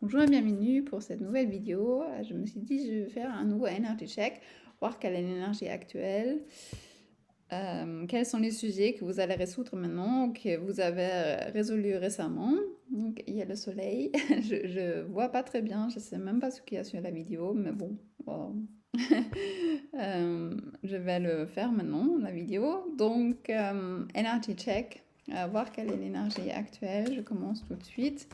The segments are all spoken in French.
Bonjour et bienvenue pour cette nouvelle vidéo. Je me suis dit je vais faire un nouveau energy check, voir quelle est l'énergie actuelle, quels sont les sujets que vous allez résoudre maintenant, que vous avez résolus récemment. Donc il y a le soleil, je vois pas très bien, je sais même pas ce qu'il y a sur la vidéo, mais bon, bon. Je vais le faire maintenant, la vidéo. Donc energy check, voir quelle est l'énergie actuelle. Je commence tout de suite.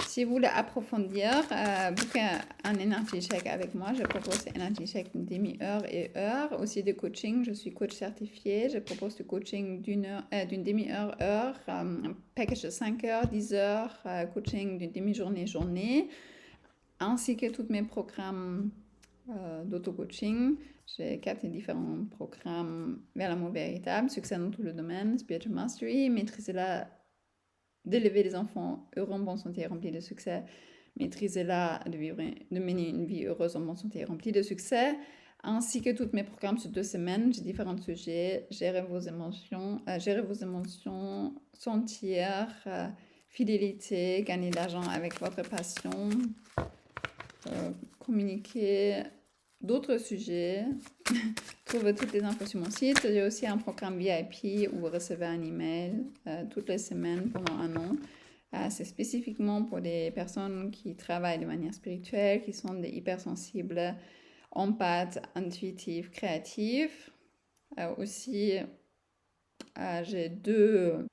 Si vous voulez approfondir, booker un energy check avec moi. Je propose des energy check d'une demi-heure et heure. Aussi de coaching. Je suis coach certifié. Je propose du coaching d'une demi-heure, un package de 5 heures, 10 heures, coaching d'une demi-journée, journée, ainsi que tous mes programmes d'auto-coaching. J'ai 4 différents programmes vers l'amour véritable, succès dans tout le domaine, spiritual mastery, maîtriser d'élever les enfants heureux, en bonne santé et remplis de succès, maîtriser l'art de mener une vie heureuse, en bonne santé et remplie de succès, ainsi que tous mes programmes sur 2 semaines. J'ai différents sujets, gérer vos émotions, sentir, fidélité, gagner de l'argent avec votre passion, communiquer, d'autres sujets. Trouvez toutes les infos sur mon site. J'ai aussi un programme VIP où vous recevez un email toutes les semaines pendant un an. C'est spécifiquement pour des personnes qui travaillent de manière spirituelle, qui sont des hypersensibles, empathes, intuitifs, créatifs. Aussi, j'ai 2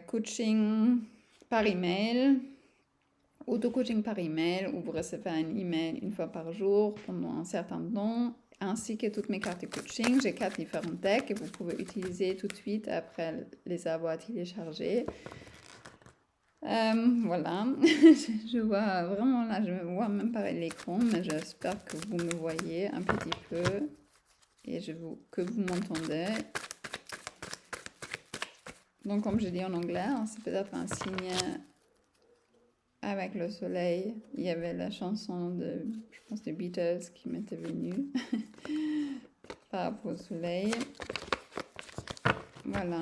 coachings par email, auto-coaching par email, où vous recevez un email une fois par jour pendant un certain temps, ainsi que toutes mes cartes de coaching. J'ai 4 différents decks que vous pouvez utiliser tout de suite après les avoir téléchargés. Voilà, je vois vraiment là, je me vois même pas à l'écran, mais j'espère que vous me voyez un petit peu et que vous m'entendez. Donc, comme je dis en anglais, hein, c'est peut-être un signe avec le soleil. Il y avait la chanson de, je pense, des Beatles qui m'était venue par rapport au soleil. Voilà.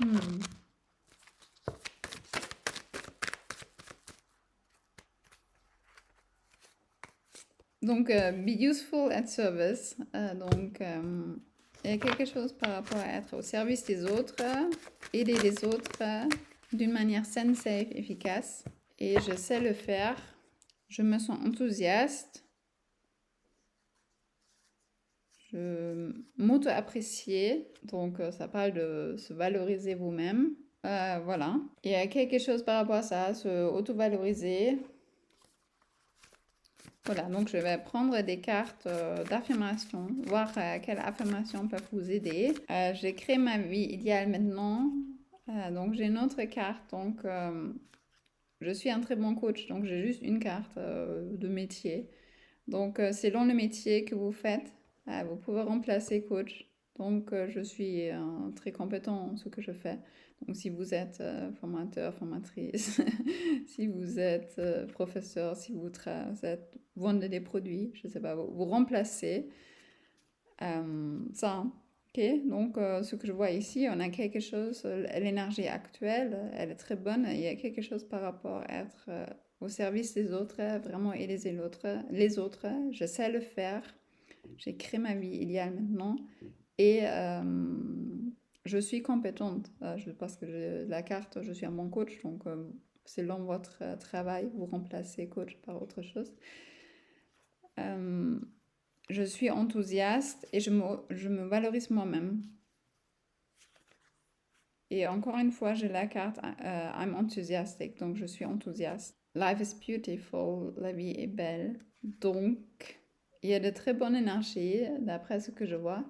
Hmm. Donc, be useful at service. Donc, il y a quelque chose par rapport à être au service des autres, aider les autres d'une manière saine, safe, efficace. Et je sais le faire. Je me sens enthousiaste. Je m'auto-apprécier. Donc, ça parle de se valoriser vous-même. Voilà. Il y a quelque chose par rapport à ça, se auto-valoriser. Voilà, donc je vais prendre des cartes d'affirmation, voir quelles affirmations peuvent vous aider. J'ai créé ma vie idéale maintenant. Donc j'ai une autre carte. Donc je suis un très bon coach, donc j'ai juste une carte de métier. Donc selon le métier que vous faites, vous pouvez remplacer coach. Donc je suis très compétent en ce que je fais. Donc si vous êtes formateur, formatrice, si vous êtes professeur, si vous êtes vendez des produits, je ne sais pas, vous remplacez ça. Ok, donc ce que je vois ici, on a quelque chose, l'énergie actuelle, elle est très bonne. Il y a quelque chose par rapport à être au service des autres, vraiment aider les autres. Je sais le faire. J'ai créé ma vie idéale maintenant et je suis compétente. Parce que la carte, je suis un bon coach, donc selon votre travail, vous remplacez coach par autre chose. Euh, je suis enthousiaste et je me valorise moi-même. Et encore une fois, j'ai la carte I'm enthusiastic, donc je suis enthousiaste. Life is beautiful, la vie est belle. Donc, il y a de très bonnes énergies d'après ce que je vois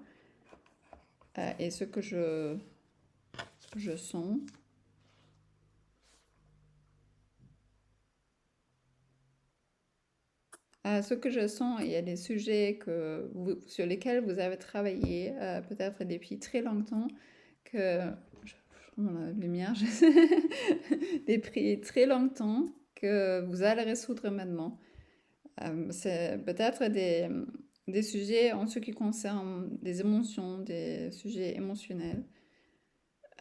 et ce que je sens. Ce que je sens, il y a des sujets sur lesquels vous avez travaillé peut-être depuis très longtemps, que... La lumière, des prix très longtemps que vous allez résoudre maintenant. C'est peut-être des sujets en ce qui concerne des émotions, des sujets émotionnels.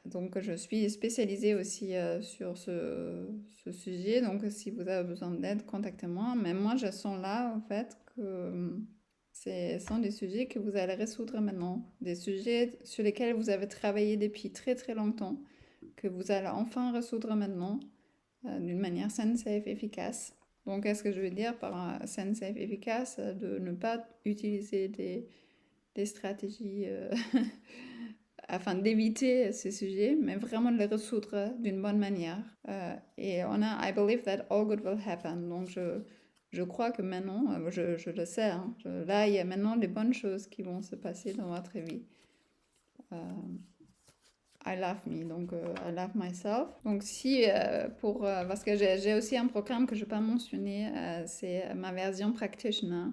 Donc, je suis spécialisée aussi sur ce sujet. Donc, si vous avez besoin d'aide, contactez-moi. Mais moi, je sens là, en fait, que ce sont des sujets que vous allez résoudre maintenant. Des sujets sur lesquels vous avez travaillé depuis très, très longtemps, que vous allez enfin résoudre maintenant d'une manière saine, safe, efficace. Donc, qu'est-ce que je veux dire par saine, safe, efficace? De ne pas utiliser des stratégies afin d'éviter ces sujets, mais vraiment de les résoudre d'une bonne manière. Et on a I believe that all good will happen. Donc, je crois que maintenant, je le sais, hein, là, il y a maintenant des bonnes choses qui vont se passer dans votre vie. I love me, donc I love myself. Donc si, parce que j'ai aussi un programme que je n'ai pas mentionné, c'est ma version practitioner.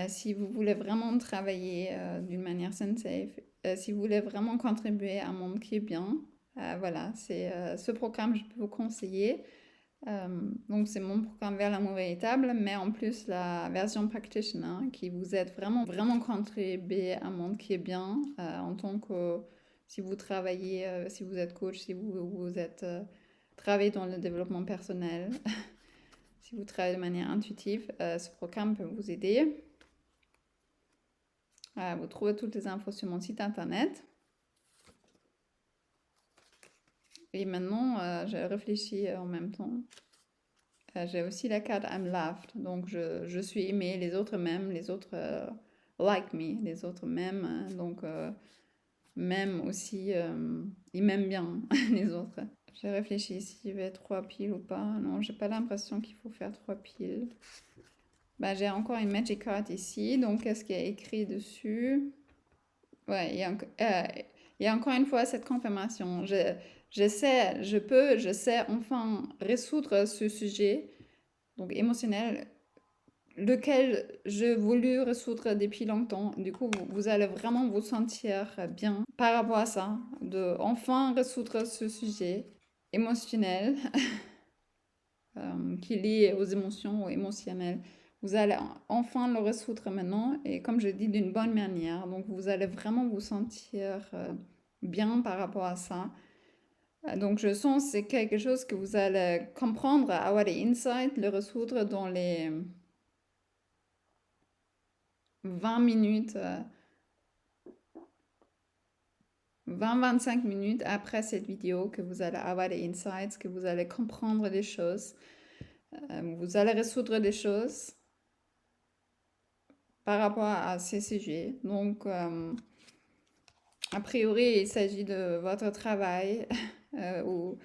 Si vous voulez vraiment travailler d'une manière saine, safe, si vous voulez vraiment contribuer à un monde qui est bien, voilà, c'est ce programme que je peux vous conseiller. Donc c'est mon programme vers l'amour véritable, mais en plus la version practitioner qui vous aide vraiment, vraiment contribuer à un monde qui est bien en tant que si vous travaillez, si vous êtes coach, si vous êtes travaillez dans le développement personnel, si vous travaillez de manière intuitive, ce programme peut vous aider. Vous trouvez toutes les infos sur mon site internet. Et maintenant, j'ai réfléchi en même temps. J'ai aussi la carte I'm loved. Donc, je suis aimée, les autres m'aiment, les autres like me, les autres m'aiment. Donc, m'aiment aussi, ils m'aiment bien, les autres. J'ai réfléchi s'il y avait 3 piles ou pas. Non, j'ai pas l'impression qu'il faut faire 3 piles. Bah, j'ai encore une magic card ici. Donc, qu'est-ce qu'il y a écrit dessus? Ouais, il y a encore une fois cette confirmation. Je sais enfin résoudre ce sujet, donc émotionnel, lequel je voulu résoudre depuis longtemps. Du coup, vous allez vraiment vous sentir bien par rapport à ça, de enfin résoudre ce sujet émotionnel qui est lié aux émotions ou émotionnel. Vous allez enfin le résoudre maintenant et comme je dis d'une bonne manière. Donc vous allez vraiment vous sentir bien par rapport à ça. Donc je sens que c'est quelque chose que vous allez comprendre, avoir des insights, le résoudre dans les 20 minutes, 20-25 minutes après cette vidéo que vous allez avoir des insights, que vous allez comprendre des choses, vous allez résoudre des choses par rapport à ces sujets. Donc, a priori, il s'agit de votre travail ou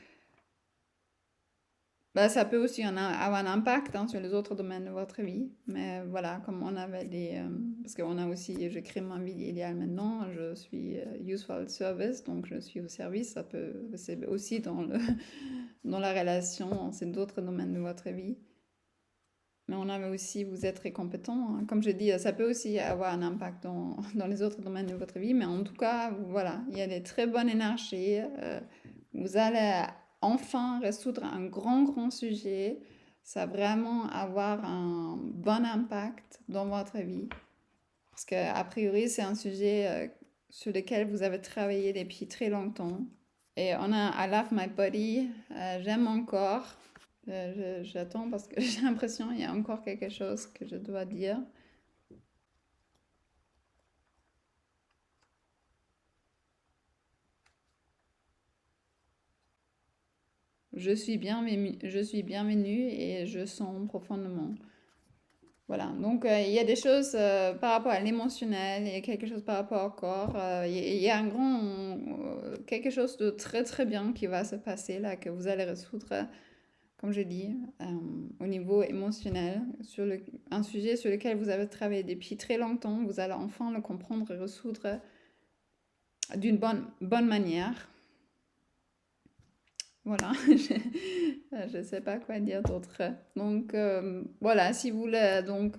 bah, ça peut aussi avoir un impact hein, sur les autres domaines de votre vie. Mais voilà, comme on avait parce qu'on a aussi, je crée ma vie idéale maintenant, je suis useful service, donc je suis au service. C'est aussi dans la relation, c'est d'autres domaines de votre vie. Mais on avait aussi, vous êtes très compétent. Hein. Comme je dis, ça peut aussi avoir un impact dans les autres domaines de votre vie. Mais en tout cas, voilà, il y a des très bonnes énergies. Vous allez enfin résoudre un grand sujet. Ça va vraiment avoir un bon impact dans votre vie. Parce qu'a priori, c'est un sujet sur lequel vous avez travaillé depuis très longtemps. Et on a I love my body, j'aime mon corps. J'attends parce que j'ai l'impression qu'il y a encore quelque chose que je dois dire. Je suis bienvenue et je sens profondément. Voilà, donc il y a des choses par rapport à l'émotionnel, il y a quelque chose par rapport au corps, il y a quelque chose de très très bien qui va se passer là, que vous allez résoudre comme je dis, au niveau émotionnel, un sujet sur lequel vous avez travaillé depuis très longtemps, vous allez enfin le comprendre et résoudre d'une bonne manière. Voilà, je ne sais pas quoi dire d'autre. Donc, voilà, si vous voulez donc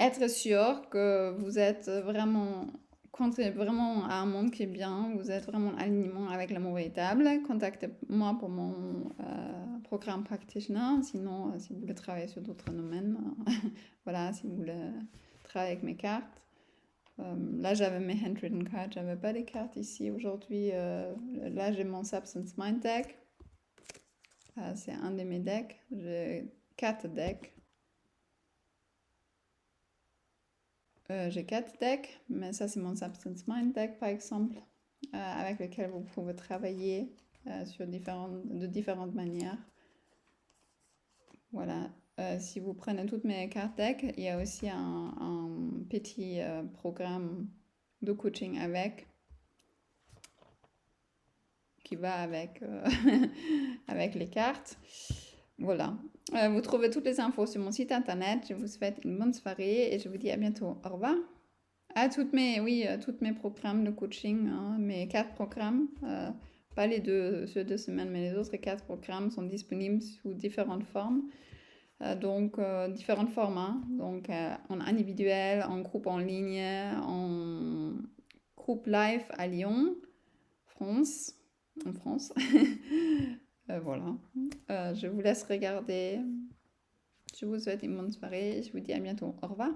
être sûr que vous êtes vraiment, contribuez vraiment à un monde qui est bien, vous êtes vraiment en alignement avec l'amour véritable, contactez-moi pour mon programme practitioner. Sinon, si vous voulez travailler sur d'autres domaines, voilà, si vous voulez travailler avec mes cartes. Là, j'avais mes handwritten cards, j'avais pas les cartes ici aujourd'hui. Là, j'ai mon Substance Mind deck. C'est un de mes decks. J'ai 4 decks. J'ai 4 decks, mais ça, c'est mon Substance Mind deck, par exemple, avec lequel vous pouvez travailler de différentes manières. Voilà. Si vous prenez toutes mes cartes deck, il y a aussi un petit programme de coaching qui va avec les cartes. Voilà. Vous trouvez toutes les infos sur mon site internet. Je vous souhaite une bonne soirée et je vous dis à bientôt. Au revoir. Toutes mes programmes de coaching, hein, mes 4 programmes, pas les ceux de semaine, mais les autres 4 programmes sont disponibles sous différentes formes. Différents formats, donc en individuel, en groupe en ligne, en groupe live à Lyon, en France. Voilà. Je vous laisse regarder. Je vous souhaite une bonne soirée. Je vous dis à bientôt. Au revoir.